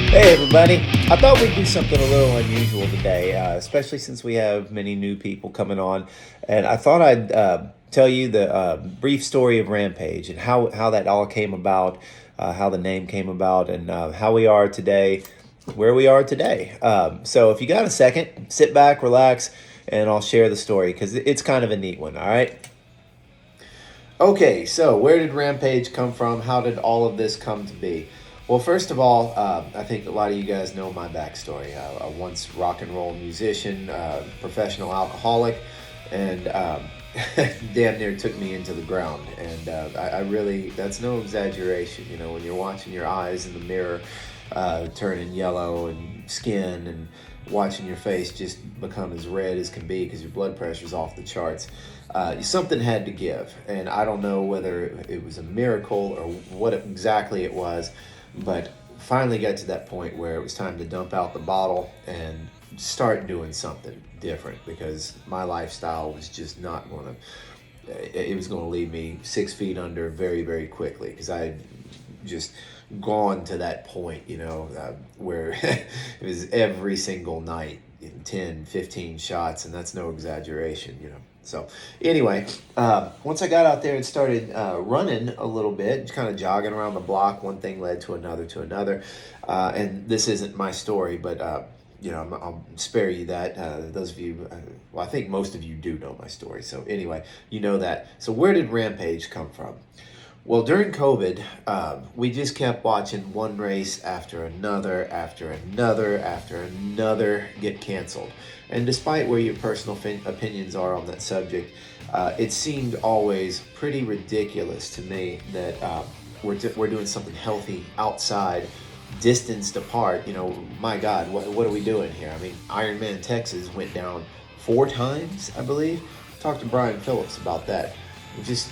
Hey everybody! I thought we'd do something a little unusual today, especially since we have many new people coming on. And I thought I'd tell you the brief story of Rampage and how that all came about, how the name came about, and how we are today, where we are today. So if you got a second, sit back, relax, and I'll share the story because it's kind of a neat one. All right. Okay, so where did Rampage come from? How did all of this come to be? Well, first of all, I think a lot of you guys know my backstory. A once rock and roll musician, professional alcoholic, and damn near took me into the ground. And I really, that's no exaggeration. You know, when you're watching your eyes in the mirror turning yellow and skin and watching your face just become as red as can be because your blood pressure's off the charts. Something had to give, and I don't know whether it was a miracle or what exactly it was, but finally got to that point where it was time to dump out the bottle and start doing something different because my lifestyle was just not going to, it was going to leave me 6 feet under very, very quickly because I had just gone to that point, where it was every single night in 10, 15 shots, and that's no exaggeration. So anyway, once I got out there and started running a little bit, just kind of jogging around the block, one thing led to another. And this isn't my story, but I'll spare you that. Those of you, well, I think most of you do know my story. So anyway, you know that. So where did Rampage come from? Well, during COVID, we just kept watching one race after another, get canceled. And despite where your personal opinions are on that subject, it seemed always pretty ridiculous to me that we're doing something healthy outside, distanced apart. My God, what are we doing here? I mean, Ironman Texas went down 4 times, I believe. Talked to Brian Phillips about that. Just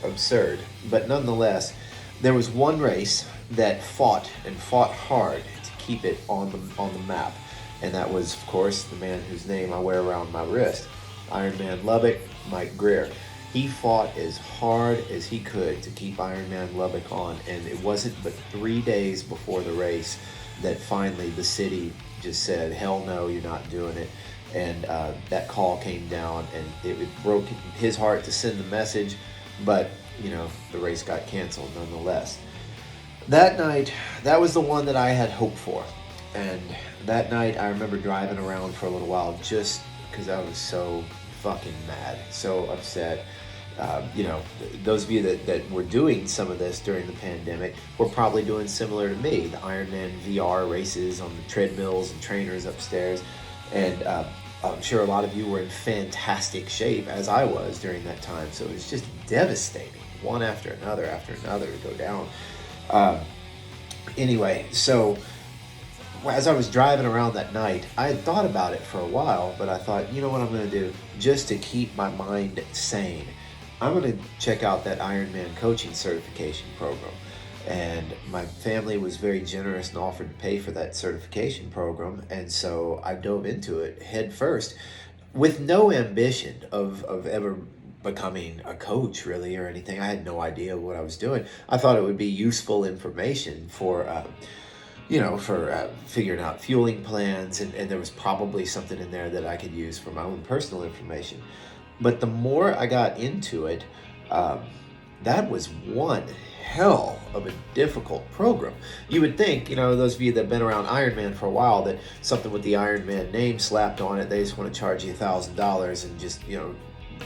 absurd, but nonetheless there was one race that fought hard to keep it on the map, and that was of course the man whose name I wear around my wrist, Ironman Lubbock, Mike Greer. He fought as hard as he could to keep Ironman Lubbock on, and it wasn't but 3 days before the race that finally the city just said, hell no, you're not doing it. And that call came down, and it broke his heart to send the message, but the race got canceled nonetheless. That night, that was the one that I had hoped for, and that night I remember driving around for a little while just because I was so fucking mad, so upset. Those of you that were doing some of this during the pandemic were probably doing similar to me, the Ironman VR races on the treadmills and trainers upstairs. And I'm sure a lot of you were in fantastic shape, as I was during that time. So it was just devastating, one after another to go down. Anyway, so as I was driving around that night, I had thought about it for a while, but I thought, you know what I'm going to do? Just to keep my mind sane, I'm going to check out that Ironman coaching certification program. And my family was very generous and offered to pay for that certification program. And so I dove into it head first with no ambition of ever becoming a coach really or anything. I had no idea what I was doing. I thought it would be useful information for figuring out fueling plans. And there was probably something in there that I could use for my own personal information. But the more I got into it, that was one hell of a difficult program. You would think, those of you that have been around Ironman for a while, that something with the Ironman name slapped on it, they just want to charge you $1,000 and just,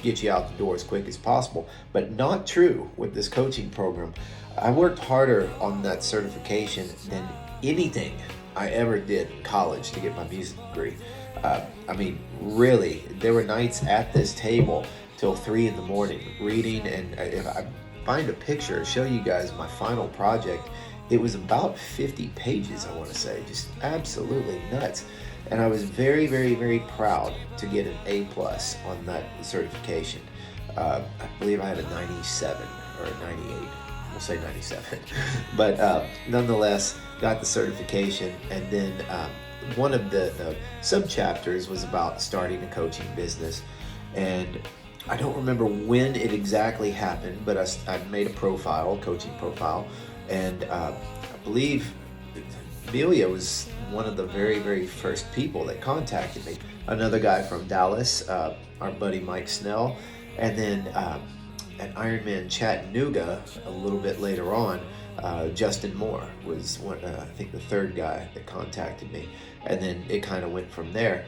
get you out the door as quick as possible. But not true with this coaching program. I worked harder on that certification than anything I ever did in college to get my music degree. Really, there were nights at this table till 3 in the morning reading, and if I find a picture, show you guys my final project, it was about 50 pages, I want to say, just absolutely nuts. And I was very, very, very proud to get an A+ on that certification. I believe I had a 97 or a 98. We'll say 97. But nonetheless, got the certification. And then one of the sub-chapters was about starting a coaching business. And I don't remember when it exactly happened, but I made a profile, coaching profile. And I believe Amelia was one of the very, very first people that contacted me. Another guy from Dallas, our buddy Mike Snell, and then at Ironman Chattanooga a little bit later on, Justin Moore was one, I think the third guy that contacted me, and then it kind of went from there.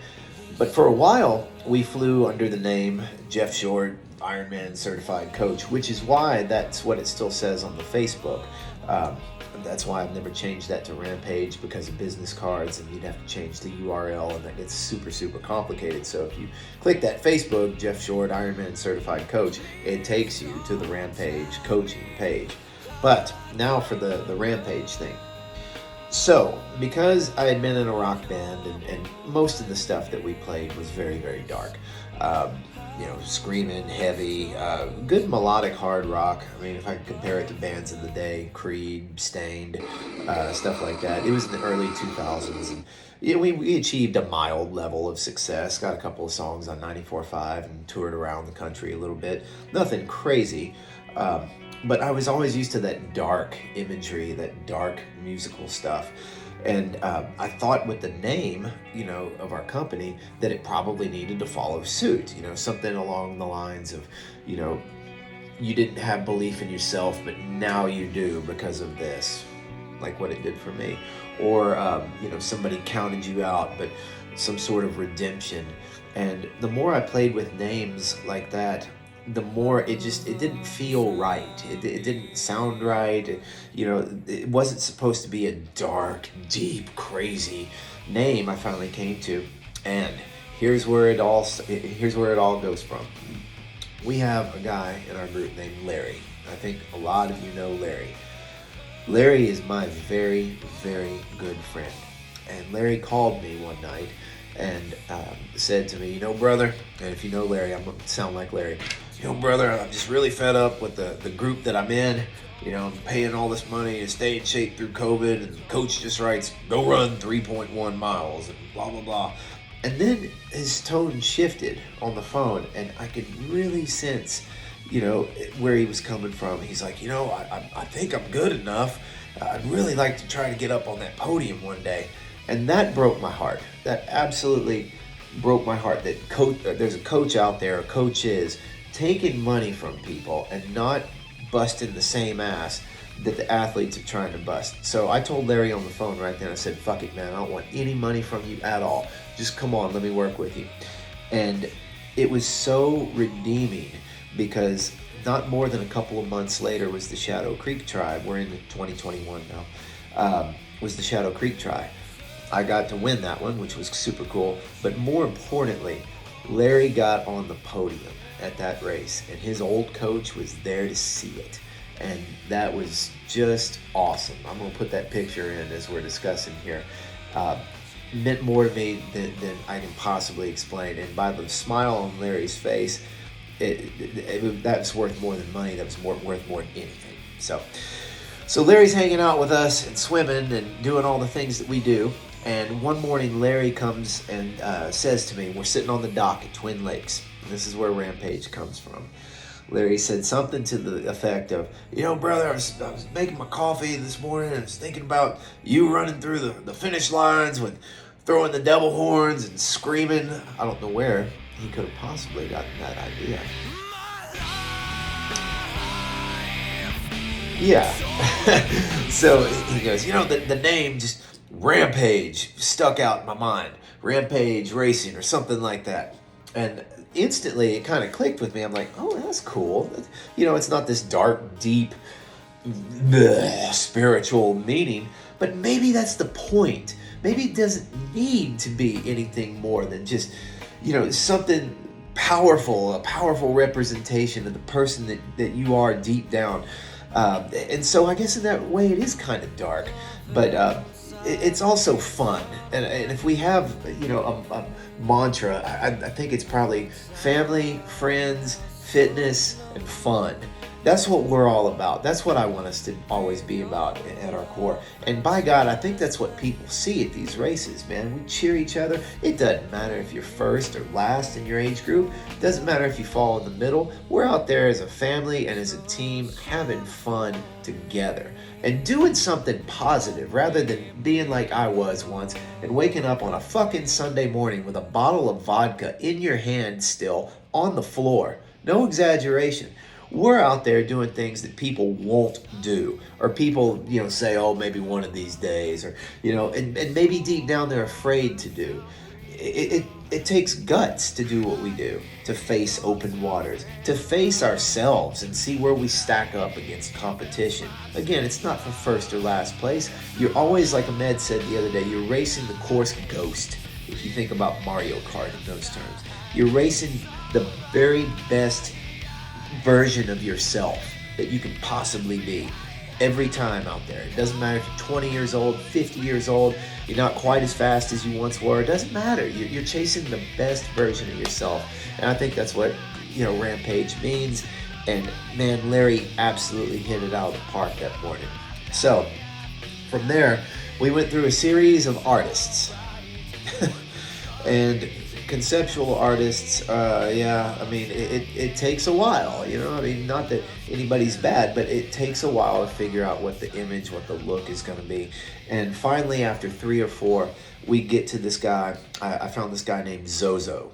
But for a while, we flew under the name Jeff Short, Ironman Certified Coach, which is why that's what it still says on the Facebook. Um, that's why I've never changed that to Rampage, because of business cards, and you'd have to change the URL, and that gets super, super complicated. So if you click that Facebook, Jeff Short, Ironman Certified Coach, it takes you to the Rampage coaching page. But now for the Rampage thing. So, because I had been in a rock band, and most of the stuff that we played was very, very dark. Screaming, heavy, good melodic hard rock. I mean, if I could compare it to bands of the day, Creed, Stained, stuff like that. It was in the early 2000s, and we achieved a mild level of success. Got a couple of songs on 94.5 and toured around the country a little bit. Nothing crazy. But I was always used to that dark imagery, that dark musical stuff. And I thought with the name, of our company, that it probably needed to follow suit. Something along the lines of, you didn't have belief in yourself, but now you do because of this, like what it did for me. Or, somebody counted you out, but some sort of redemption. And the more I played with names like that, the more it didn't feel right. It didn't sound right. It wasn't supposed to be a dark, deep, crazy name I finally came to. And here's where it all goes from. We have a guy in our group named Larry. I think a lot of you know Larry. Larry is my very, very good friend. And Larry called me one night and said to me, brother, and if you know Larry, I'm going to sound like Larry. Brother, I'm just really fed up with the group that I'm in. I'm paying all this money to stay in shape through COVID, and the coach just writes, go run 3.1 miles, and blah, blah, blah. And then his tone shifted on the phone, and I could really sense, where he was coming from. He's like, I think I'm good enough. I'd really like to try to get up on that podium one day. And that broke my heart. That absolutely broke my heart, that there's a coach out there, a coach is taking money from people and not busting the same ass that the athletes are trying to bust. So I told Larry on the phone right then, I said, fuck it, man, I don't want any money from you at all. Just come on, let me work with you. And it was so redeeming, because not more than a couple of months later was the Shadow Creek Tribe. We're in 2021 now. Was the Shadow Creek Tribe. I got to win that one, which was super cool. But more importantly, Larry got on the podium at that race, and his old coach was there to see it, and that was just awesome. I'm going to put that picture in as we're discussing here. Meant more to me than I can possibly explain, and by the smile on Larry's face, that was worth more than money. That was worth more than anything. So Larry's hanging out with us and swimming and doing all the things that we do. And one morning, Larry comes and says to me, we're sitting on the dock at Twin Lakes. This is where Rampage comes from. Larry said something to the effect of, brother, I was making my coffee this morning, and I was thinking about you running through the finish lines with throwing the devil horns and screaming. I don't know where he could have possibly gotten that idea. Yeah. So he goes, the name just Rampage stuck out in my mind. Rampage Racing or something like that. And instantly it kind of clicked with me. I'm like, oh, that's cool. It's not this dark, deep, spiritual meaning, but maybe that's the point. Maybe it doesn't need to be anything more than just, something powerful, a powerful representation of the person that you are deep down. And so I guess in that way it is kind of dark, but it's also fun. And if we have, a mantra, I think it's probably family, friends, fitness, and fun. That's what we're all about. That's what I want us to always be about at our core. And by God, I think that's what people see at these races, man. We cheer each other. It doesn't matter if you're first or last in your age group. It doesn't matter if you fall in the middle. We're out there as a family and as a team having fun together and doing something positive rather than being like I was once and waking up on a fucking Sunday morning with a bottle of vodka in your hand still on the floor. No exaggeration. We're out there doing things that people won't do, or people, say, oh, maybe one of these days, or, and maybe deep down they're afraid to do. It takes guts to do what we do, to face open waters, to face ourselves and see where we stack up against competition. Again, it's not for first or last place. You're always, like Ahmed said the other day, you're racing the course ghost, if you think about Mario Kart in those terms. You're racing the very best version of yourself that you can possibly be every time out there. It doesn't matter if you're 20 years old, 50 years old, you're not quite as fast as you once were. It doesn't matter. You're chasing the best version of yourself. And I think that's what, Rampage means. And man, Larry absolutely hit it out of the park that morning. So from there, we went through a series of artists. And conceptual artists, it takes a while, not that anybody's bad, but it takes a while to figure out what the image, what the look is going to be. And finally, after 3 or 4, we get to this guy. I found this guy named Zozo.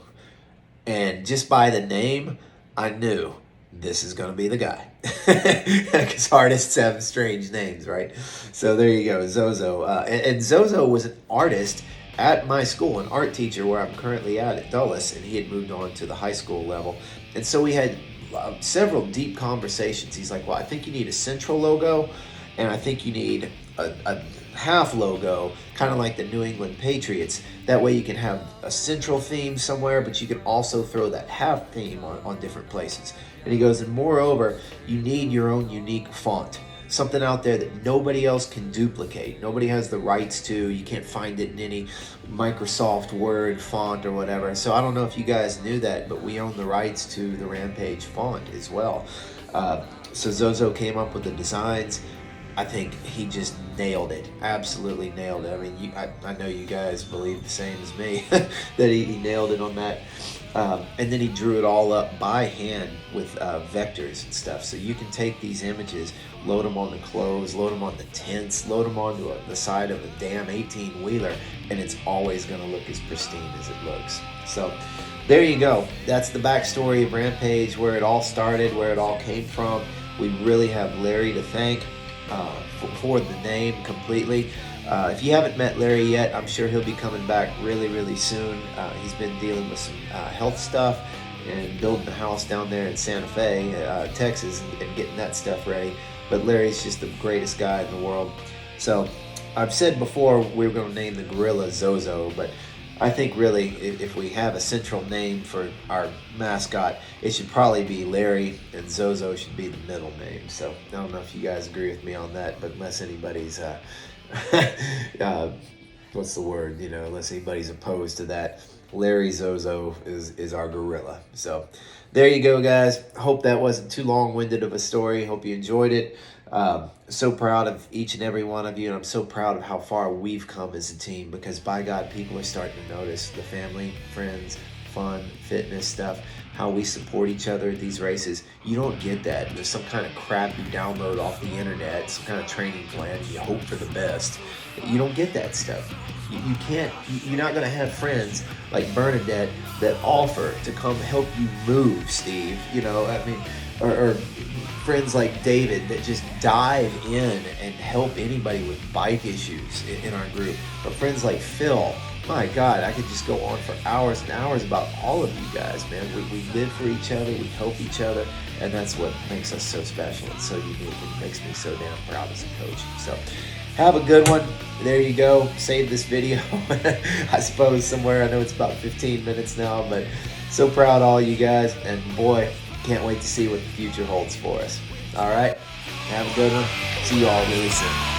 And just by the name, I knew this is going to be the guy. Because artists have strange names, right? So there you go, Zozo. And Zozo was an artist at my school, an art teacher where I'm currently at Dulles, and he had moved on to the high school level. And so we had several deep conversations. He's like, well, I think you need a central logo, and I think you need a half logo, kind of like the New England Patriots. That way you can have a central theme somewhere, but you can also throw that half theme on different places. And he goes, and moreover, you need your own unique font. Something out there that nobody else can duplicate. Nobody has the rights to. You can't find it in any Microsoft Word font or whatever. So I don't know if you guys knew that, but we own the rights to the Rampage font as well. So Zozo came up with the designs. I think he just nailed it. Absolutely nailed it. I mean, I know you guys believe the same as me, that he nailed it on that. And then he drew it all up by hand with vectors and stuff. So you can take these images, load them on the clothes, load them on the tents, load them onto the side of a damn 18-wheeler, and it's always going to look as pristine as it looks. So there you go. That's the backstory of Rampage, where it all started, where it all came from. We really have Larry to thank for the name completely. If you haven't met Larry yet, I'm sure he'll be coming back really, really soon. He's been dealing with some health stuff and building a house down there in Santa Fe, Texas, and getting that stuff ready. But Larry's just the greatest guy in the world. So I've said before we were going to name the gorilla Zozo, but I think really if we have a central name for our mascot, it should probably be Larry, and Zozo should be the middle name. So I don't know if you guys agree with me on that, but unless anybody's what's the word, unless anybody's opposed to that, Larry Zozo is our gorilla. So there you go, guys. Hope that wasn't too long-winded of a story. Hope you enjoyed it. So proud of each and every one of you, and I'm so proud of how far we've come as a team, because by God, people are starting to notice the family, friends, fun, fitness stuff, how we support each other at these races. You don't get that. There's some kind of crap you download off the internet, some kind of training plan, you hope for the best. You don't get that stuff. You can't, you're not going to have friends like Bernadette that offer to come help you move, Steve, or friends like David that just dive in and help anybody with bike issues in our group, or friends like Phil. My God, I could just go on for hours and hours about all of you guys, man. We live for each other, we help each other, and that's what makes us so special and so unique, and makes me so damn proud as a coach. So have a good one. There you go. Save this video, I suppose, somewhere. I know it's about 15 minutes now, but so proud of all you guys, and boy, can't wait to see what the future holds for us. All right, have a good one. See you all really soon.